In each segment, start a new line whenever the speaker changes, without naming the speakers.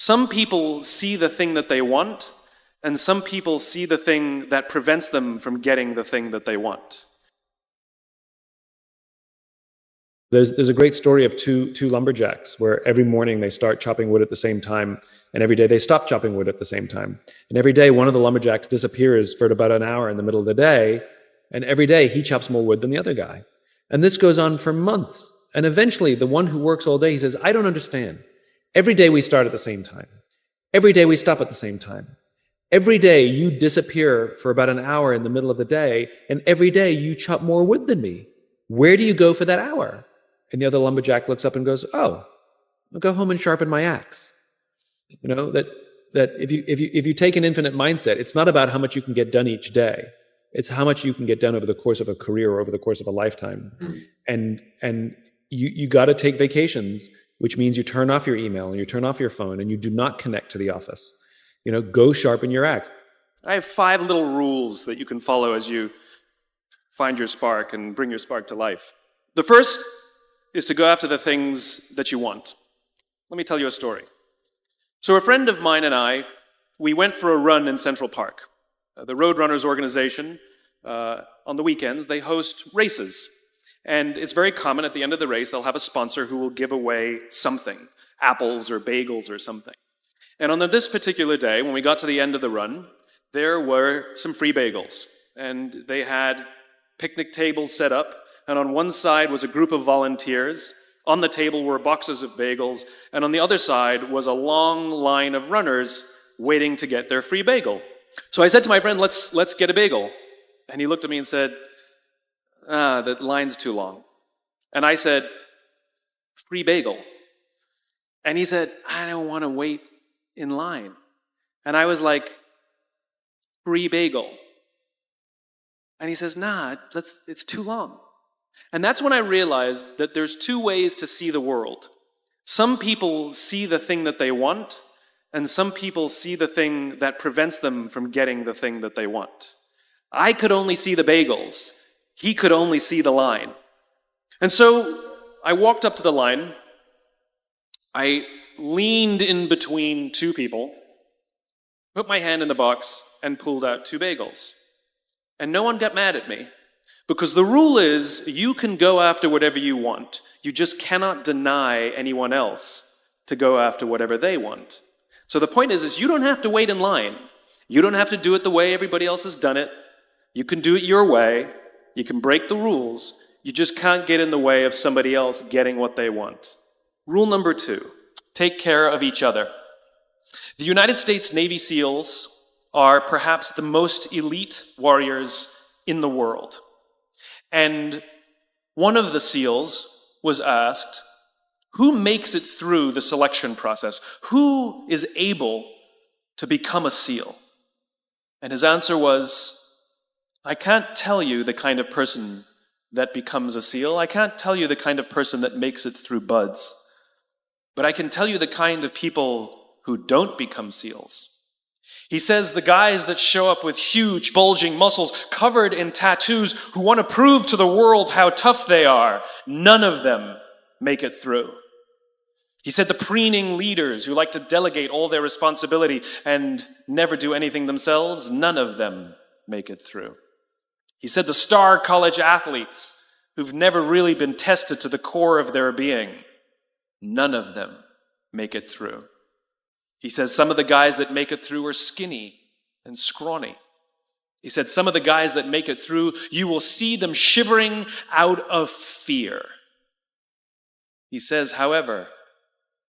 Some people see the thing that they want, and some people see the thing that prevents them from getting the thing that they want.
There's a great story of two lumberjacks where every morning they start chopping wood at the same time, and every day they stop chopping wood at the same time. And every day one of the lumberjacks disappears for about an hour in the middle of the day, and every day he chops more wood than the other guy. And this goes on for months. And eventually the one who works all day, he says, I don't understand. Every day we start at the same time. Every day we stop at the same time. Every day you disappear for about an hour in the middle of the day, and every day you chop more wood than me. Where do you go for that hour? And the other lumberjack looks up and goes, oh, I'll go home and sharpen my axe. You know, that if you take an infinite mindset, it's not about how much you can get done each day. It's how much you can get done over the course of a career or over the course of a lifetime. And you got to take vacations, which means you turn off your email and you turn off your phone and you do not connect to the office. You know, go sharpen your axe.
I have 5 little rules that you can follow as you find your spark and bring your spark to life. The first is to go after the things that you want. Let me tell you a story. So a friend of mine and I, we went for a run in Central Park. The Roadrunners organization, on the weekends, they host races. And it's very common at the end of the race, they'll have a sponsor who will give away something, apples or bagels or something. And on this particular day, when we got to the end of the run, there were some free bagels. And they had picnic tables set up, and on one side was a group of volunteers. On the table were boxes of bagels, and on the other side was a long line of runners waiting to get their free bagel. So I said to my friend, let's get a bagel. And he looked at me and said, the line's too long. And I said, free bagel. And he said, I don't want to wait in line. And I was like, free bagel. And he says, nah, it's too long. And that's when I realized that there's 2 ways to see the world. Some people see the thing that they want, and some people see the thing that prevents them from getting the thing that they want. I could only see the bagels. He could only see the line. And so I walked up to the line. I leaned in between 2 people, put my hand in the box, and pulled out 2 bagels. And no one got mad at me. Because the rule is, you can go after whatever you want. You just cannot deny anyone else to go after whatever they want. So the point is you don't have to wait in line. You don't have to do it the way everybody else has done it. You can do it your way. You can break the rules. You just can't get in the way of somebody else getting what they want. Rule number 2, take care of each other. The United States Navy SEALs are perhaps the most elite warriors in the world. And one of the SEALs was asked, who makes it through the selection process? Who is able to become a SEAL? And his answer was, I can't tell you the kind of person that becomes a SEAL. I can't tell you the kind of person that makes it through buds. But I can tell you the kind of people who don't become SEALs. He says the guys that show up with huge, bulging muscles, covered in tattoos, who want to prove to the world how tough they are, none of them make it through. He said the preening leaders who like to delegate all their responsibility and never do anything themselves, none of them make it through. He said the star college athletes who've never really been tested to the core of their being, none of them make it through. He says some of the guys that make it through are skinny and scrawny. He said some of the guys that make it through, you will see them shivering out of fear. He says, however,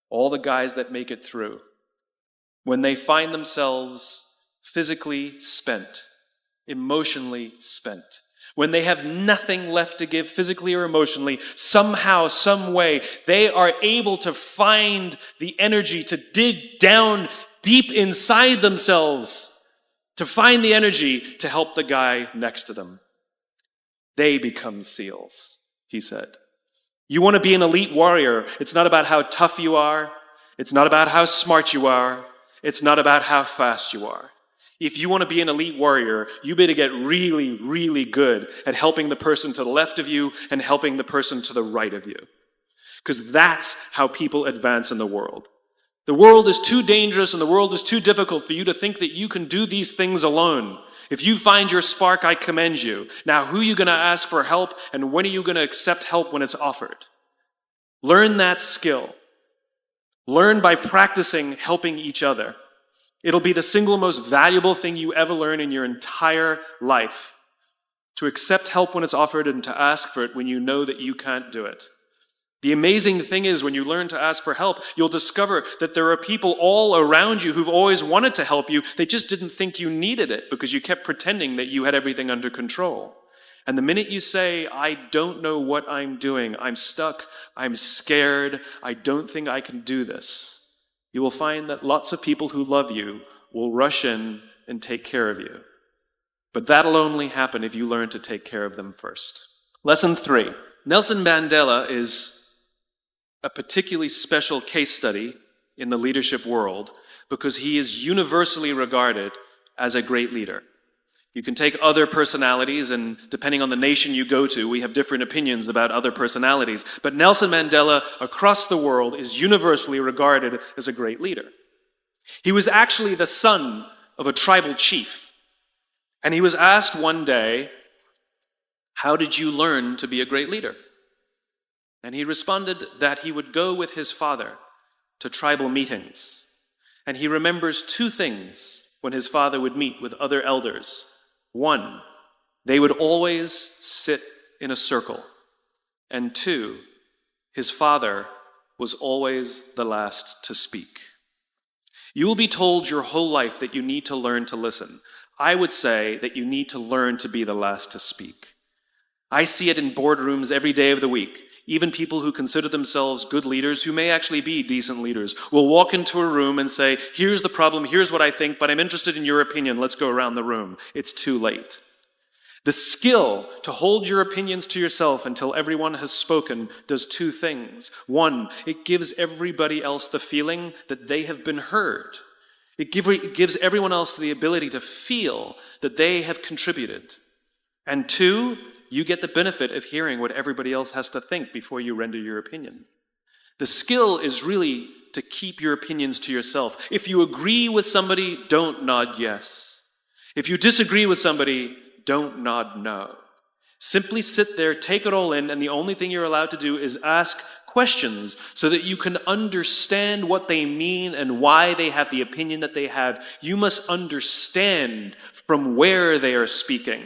all the guys that make it through, when they find themselves physically spent, emotionally spent, when they have nothing left to give physically or emotionally, somehow, some way, they are able to find the energy to dig down deep inside themselves, to find the energy to help the guy next to them. They become SEALs, he said. You want to be an elite warrior. It's not about how tough you are. It's not about how smart you are. It's not about how fast you are. If you want to be an elite warrior, you better get really, really good at helping the person to the left of you and helping the person to the right of you. Because that's how people advance in the world. The world is too dangerous and the world is too difficult for you to think that you can do these things alone. If you find your spark, I commend you. Now, who are you going to ask for help, and when are you going to accept help when it's offered? Learn that skill. Learn by practicing helping each other. It'll be the single most valuable thing you ever learn in your entire life. To accept help when it's offered and to ask for it when you know that you can't do it. The amazing thing is, when you learn to ask for help, you'll discover that there are people all around you who've always wanted to help you. They just didn't think you needed it because you kept pretending that you had everything under control. And the minute you say, I don't know what I'm doing, I'm stuck, I'm scared, I don't think I can do this, you will find that lots of people who love you will rush in and take care of you. But that'll only happen if you learn to take care of them first. Lesson 3. Nelson Mandela is a particularly special case study in the leadership world because he is universally regarded as a great leader. You can take other personalities, and depending on the nation you go to, we have different opinions about other personalities. But Nelson Mandela, across the world, is universally regarded as a great leader. He was actually the son of a tribal chief. And he was asked one day, how did you learn to be a great leader? And he responded that he would go with his father to tribal meetings. And he remembers 2 things when his father would meet with other elders. 1, they would always sit in a circle. And 2, his father was always the last to speak. You will be told your whole life that you need to learn to listen. I would say that you need to learn to be the last to speak. I see it in boardrooms every day of the week. Even people who consider themselves good leaders, who may actually be decent leaders, will walk into a room and say, here's the problem, here's what I think, but I'm interested in your opinion, let's go around the room. It's too late. The skill to hold your opinions to yourself until everyone has spoken does 2 things. 1, it gives everybody else the feeling that they have been heard. It gives everyone else the ability to feel that they have contributed. And 2, you get the benefit of hearing what everybody else has to think before you render your opinion. The skill is really to keep your opinions to yourself. If you agree with somebody, don't nod yes. If you disagree with somebody, don't nod no. Simply sit there, take it all in, and the only thing you're allowed to do is ask questions so that you can understand what they mean and why they have the opinion that they have. You must understand from where they are speaking,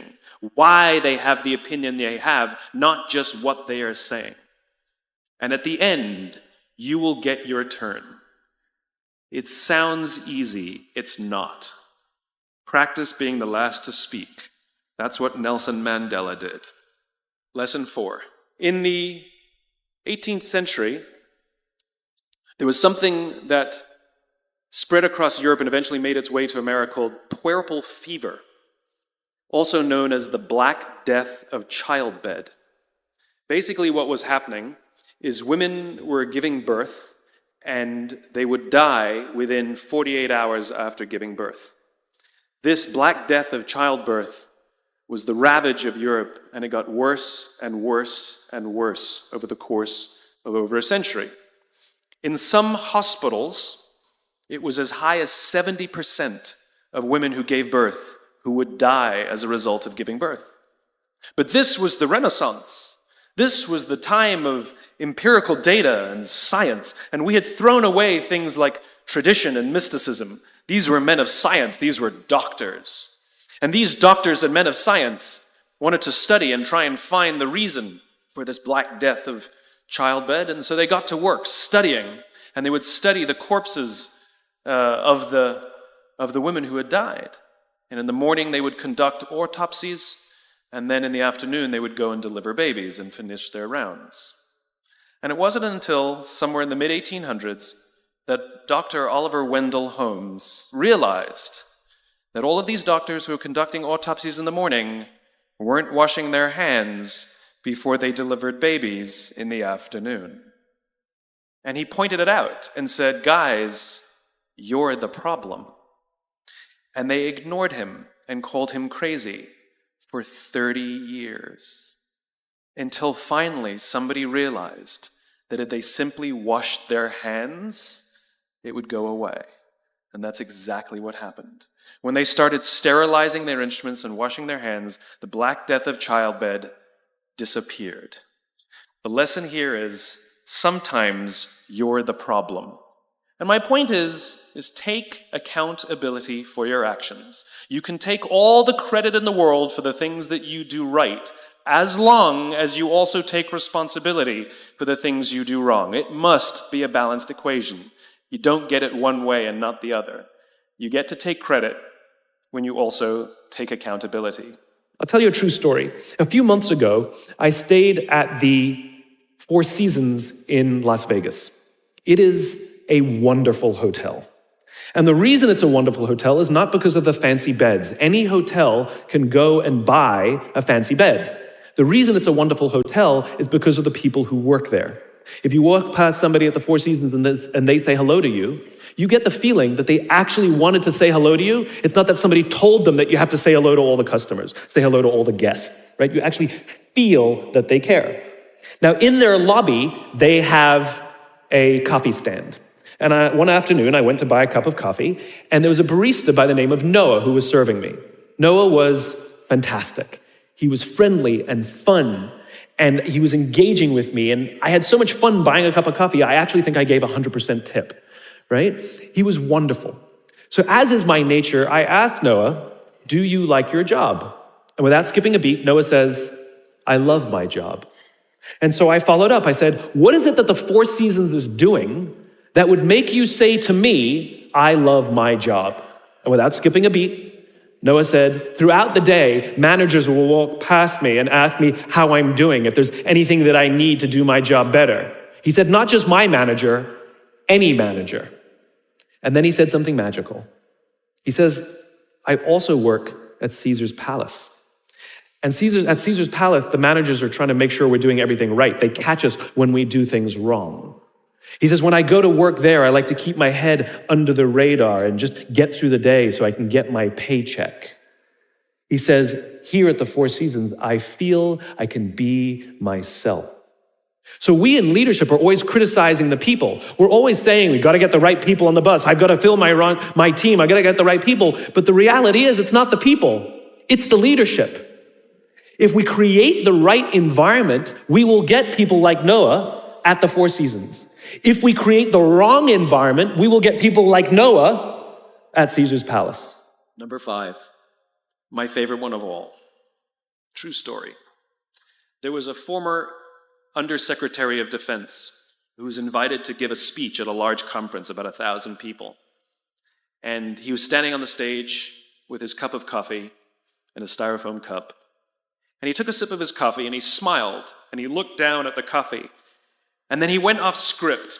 why they have the opinion they have, not just what they are saying. And at the end, you will get your turn. It sounds easy. It's not. Practice being the last to speak. That's what Nelson Mandela did. Lesson 4. In the 18th century, there was something that spread across Europe and eventually made its way to America called puerperal fever, also known as the Black Death of childbed. Basically, what was happening is women were giving birth and they would die within 48 hours after giving birth. This Black Death of childbirth was the ravage of Europe, and it got worse and worse and worse over the course of over a century. In some hospitals, it was as high as 70% of women who gave birth who would die as a result of giving birth. But this was the Renaissance. This was the time of empirical data and science, and we had thrown away things like tradition and mysticism. These were men of science. These were doctors. And these doctors and men of science wanted to study and try and find the reason for this Black Death of childbed, and so they got to work studying, and they would study the corpses of the women who had died. And in the morning, they would conduct autopsies, and then in the afternoon, they would go and deliver babies and finish their rounds. And it wasn't until somewhere in the mid-1800s that Dr. Oliver Wendell Holmes realized that all of these doctors who were conducting autopsies in the morning weren't washing their hands before they delivered babies in the afternoon. And he pointed it out and said, "Guys, you're the problem." And they ignored him and called him crazy for 30 years, until finally somebody realized that if they simply washed their hands, it would go away. And that's exactly what happened. When they started sterilizing their instruments and washing their hands, the Black Death of childbed disappeared. The lesson here is sometimes you're the problem. And my point is take accountability for your actions. You can take all the credit in the world for the things that you do right, as long as you also take responsibility for the things you do wrong. It must be a balanced equation. You don't get it one way and not the other. You get to take credit when you also take accountability.
I'll tell you a true story. A few months ago, I stayed at the Four Seasons in Las Vegas. It is a wonderful hotel. And the reason it's a wonderful hotel is not because of the fancy beds. Any hotel can go and buy a fancy bed. The reason it's a wonderful hotel is because of the people who work there. If you walk past somebody at the Four Seasons and they say hello to you, you get the feeling that they actually wanted to say hello to you. It's not that somebody told them that you have to say hello to all the customers, say hello to all the guests, right? You actually feel that they care. Now, in their lobby, they have a coffee stand. And one afternoon, I went to buy a cup of coffee, and there was a barista by the name of Noah who was serving me. Noah was fantastic. He was friendly and fun, and he was engaging with me, and I had so much fun buying a cup of coffee, I actually think I gave 100% tip, right? He was wonderful. So as is my nature, I asked Noah, do you like your job? And without skipping a beat, Noah says, I love my job. And so I followed up. I said, what is it that the Four Seasons is doing that would make you say to me, I love my job? And without skipping a beat, Noah said, throughout the day, managers will walk past me and ask me how I'm doing, if there's anything that I need to do my job better. He said, not just my manager, any manager. And then he said something magical. He says, I also work at Caesar's Palace. And at Caesar's Palace, the managers are trying to make sure we're doing everything right. They catch us when we do things wrong. He says, when I go to work there, I like to keep my head under the radar and just get through the day so I can get my paycheck. He says, here at the Four Seasons, I feel I can be myself. So we in leadership are always criticizing the people. We're always saying, we've got to get the right people on the bus. I've got to fill my team. I've got to get the right people. But the reality is, it's not the people. It's the leadership. If we create the right environment, we will get people like Noah at the Four Seasons. If we create the wrong environment, we will get people like Noah at Caesar's Palace.
Number 5, my favorite one of all. True story. There was a former Undersecretary of Defense who was invited to give a speech at a large conference, about 1,000 people. And he was standing on the stage with his cup of coffee in a styrofoam cup. And he took a sip of his coffee and he smiled and he looked down at the coffee. And then he went off script.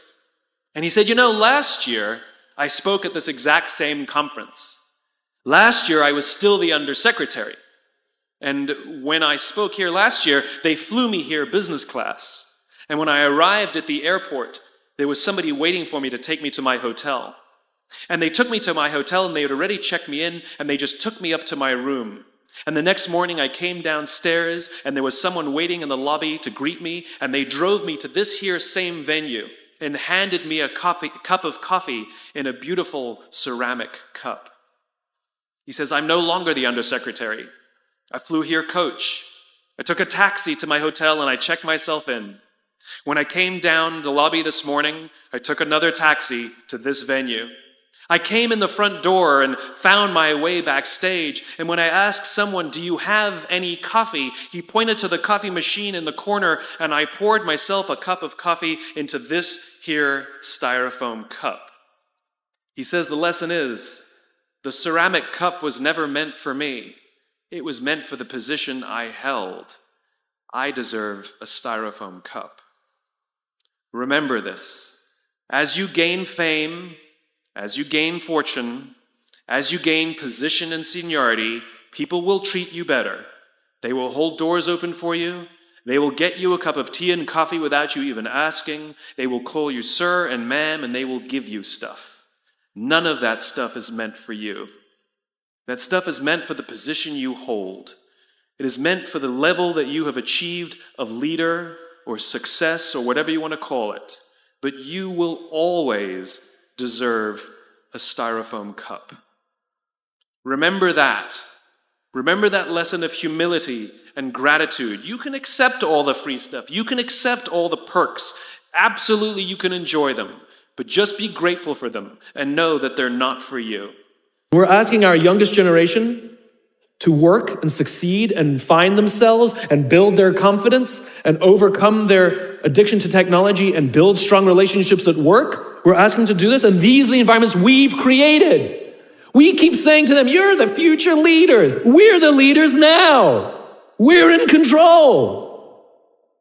And he said, last year I spoke at this exact same conference. Last year I was still the undersecretary. And when I spoke here last year, they flew me here business class. And when I arrived at the airport, there was somebody waiting for me to take me to my hotel. And they took me to my hotel and they had already checked me in and they just took me up to my room. And the next morning I came downstairs and there was someone waiting in the lobby to greet me, and they drove me to this here same venue and handed me a cup of coffee in a beautiful ceramic cup. He says, I'm no longer the undersecretary. I flew here coach. I took a taxi to my hotel and I checked myself in. When I came down the lobby this morning, I took another taxi to this venue. I came in the front door and found my way backstage, and when I asked someone, do you have any coffee? He pointed to the coffee machine in the corner, and I poured myself a cup of coffee into this here styrofoam cup. He says the lesson is, the ceramic cup was never meant for me. It was meant for the position I held. I deserve a styrofoam cup. Remember this. As you gain fame, as you gain fortune, as you gain position and seniority, people will treat you better. They will hold doors open for you. They will get you a cup of tea and coffee without you even asking. They will call you sir and ma'am, and they will give you stuff. None of that stuff is meant for you. That stuff is meant for the position you hold. It is meant for the level that you have achieved of leader or success or whatever you want to call it. But you will always deserve a styrofoam cup. Remember that. Remember that lesson of humility and gratitude. You can accept all the free stuff. You can accept all the perks. Absolutely, you can enjoy them. But just be grateful for them and know that they're not for you.
We're asking our youngest generation to work and succeed and find themselves and build their confidence and overcome their addiction to technology and build strong relationships at work. We're asking them to do this, and these are the environments we've created. We keep saying to them, you're the future leaders. We're the leaders now. We're in control.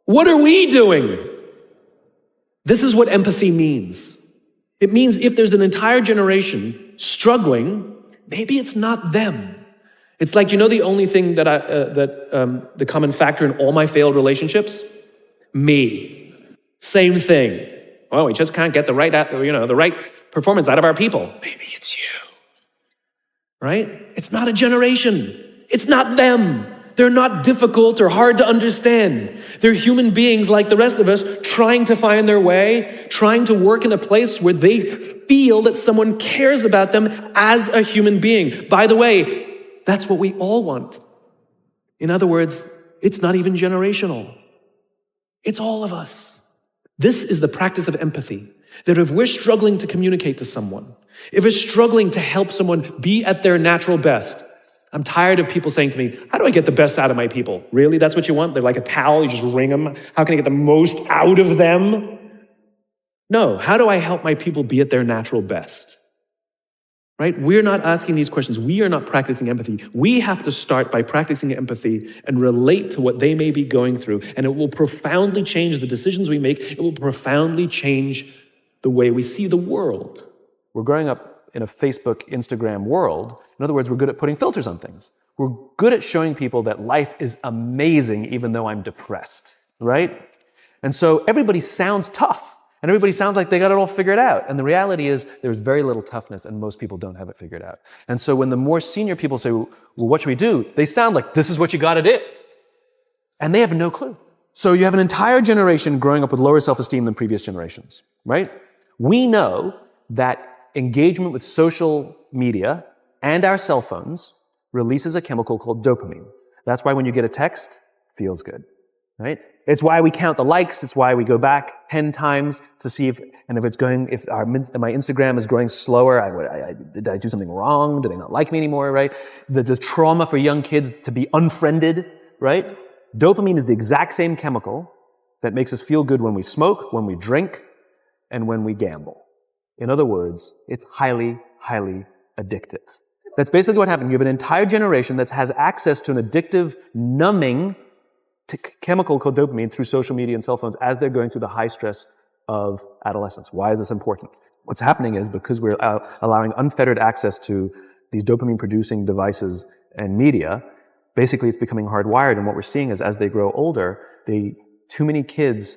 What are we doing? This is what empathy means. It means if there's an entire generation struggling, maybe it's not them. It's like, the only thing that the common factor in all my failed relationships? Me. Same thing. Oh, we just can't get the right performance out of our people. Maybe it's you. Right? It's not a generation. It's not them. They're not difficult or hard to understand. They're human beings like the rest of us, trying to find their way, trying to work in a place where they feel that someone cares about them as a human being. By the way, that's what we all want. In other words, it's not even generational. It's all of us. This is the practice of empathy. That if we're struggling to communicate to someone, if we're struggling to help someone be at their natural best, I'm tired of people saying to me, how do I get the best out of my people? Really? That's what you want? They're like a towel, you just wring them. How can I get the most out of them? No, how do I help my people be at their natural best? Right? We're not asking these questions. We are not practicing empathy. We have to start by practicing empathy and relate to what they may be going through. And it will profoundly change the decisions we make. It will profoundly change the way we see the world.
We're growing up in a Facebook, Instagram world. In other words, we're good at putting filters on things. We're good at showing people that life is amazing even though I'm depressed, right? And so everybody sounds tough. And everybody sounds like they got it all figured out. And the reality is there's very little toughness and most people don't have it figured out. And so when the more senior people say, well, what should we do? They sound like, this is what you got to do. And they have no clue. So you have an entire generation growing up with lower self-esteem than previous generations, right? We know that engagement with social media and our cell phones releases a chemical called dopamine. That's why when you get a text, it feels good, right? It's why we count the likes. It's why we go back 10 times to see if my Instagram is growing slower. Did I do something wrong? Do they not like me anymore, right? The trauma for young kids to be unfriended, right? Dopamine is the exact same chemical that makes us feel good when we smoke, when we drink, and when we gamble. In other words, it's highly, highly addictive. That's basically what happened. You have an entire generation that has access to an addictive, numbing chemical called dopamine through social media and cell phones as they're going through the high stress of adolescence. Why is this important? What's happening is because we're allowing unfettered access to these dopamine-producing devices and media, basically it's becoming hardwired, and what we're seeing is as they grow older, too many kids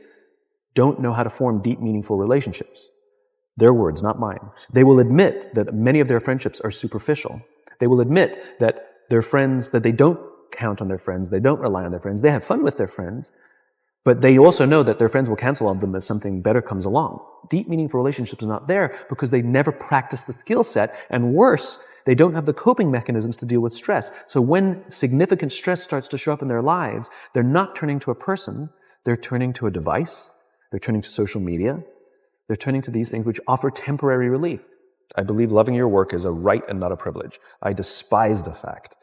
don't know how to form deep, meaningful relationships. Their words, not mine. They will admit that many of their friendships are superficial. They will admit that their friends, that they don't count on their friends, they don't rely on their friends, they have fun with their friends, but they also know that their friends will cancel on them as something better comes along. Deep, meaningful relationships are not there because they never practice the skill set, and worse, they don't have the coping mechanisms to deal with stress. So when significant stress starts to show up in their lives, they're not turning to a person, they're turning to a device, they're turning to social media, they're turning to these things which offer temporary relief. I believe loving your work is a right and not a privilege. I despise the fact,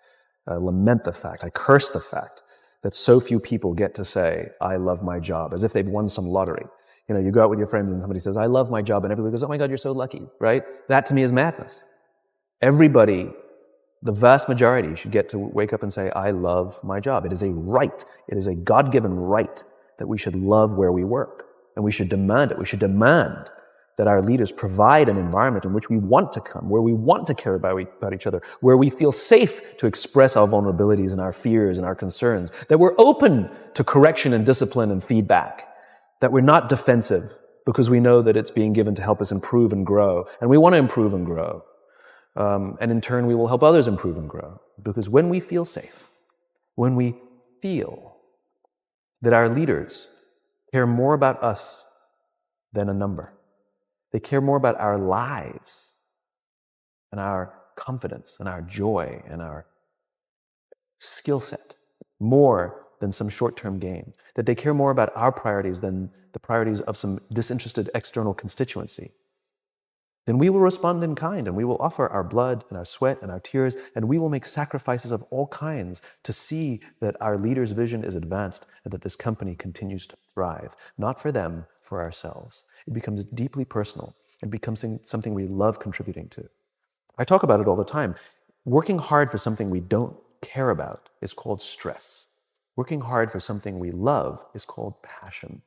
I lament the fact, I curse the fact that so few people get to say, I love my job, as if they've won some lottery. You go out with your friends and somebody says, I love my job, and everybody goes, oh my God, you're so lucky, right? That to me is madness. Everybody, the vast majority, should get to wake up and say, I love my job. It is a right. It is a God-given right that we should love where we work, and we should demand it. We should demand that our leaders provide an environment in which we want to come, where we want to care about each other, where we feel safe to express our vulnerabilities and our fears and our concerns, that we're open to correction and discipline and feedback, that we're not defensive because we know that it's being given to help us improve and grow, and we want to improve and grow. And in turn, we will help others improve and grow. Because when we feel safe, when we feel that our leaders care more about us than a number,
They care more about our lives and our confidence and our joy and our skill set more than some short-term gain. That they care more about our priorities than the priorities of some disinterested external constituency. Then we will respond in kind and we will offer our blood and our sweat and our tears, and we will make sacrifices of all kinds to see that our leader's vision is advanced and that this company continues to thrive. Not for them, for ourselves. It becomes deeply personal. It becomes something we love contributing to. I talk about it all the time. Working hard for something we don't care about is called stress. Working hard for something we love is called passion.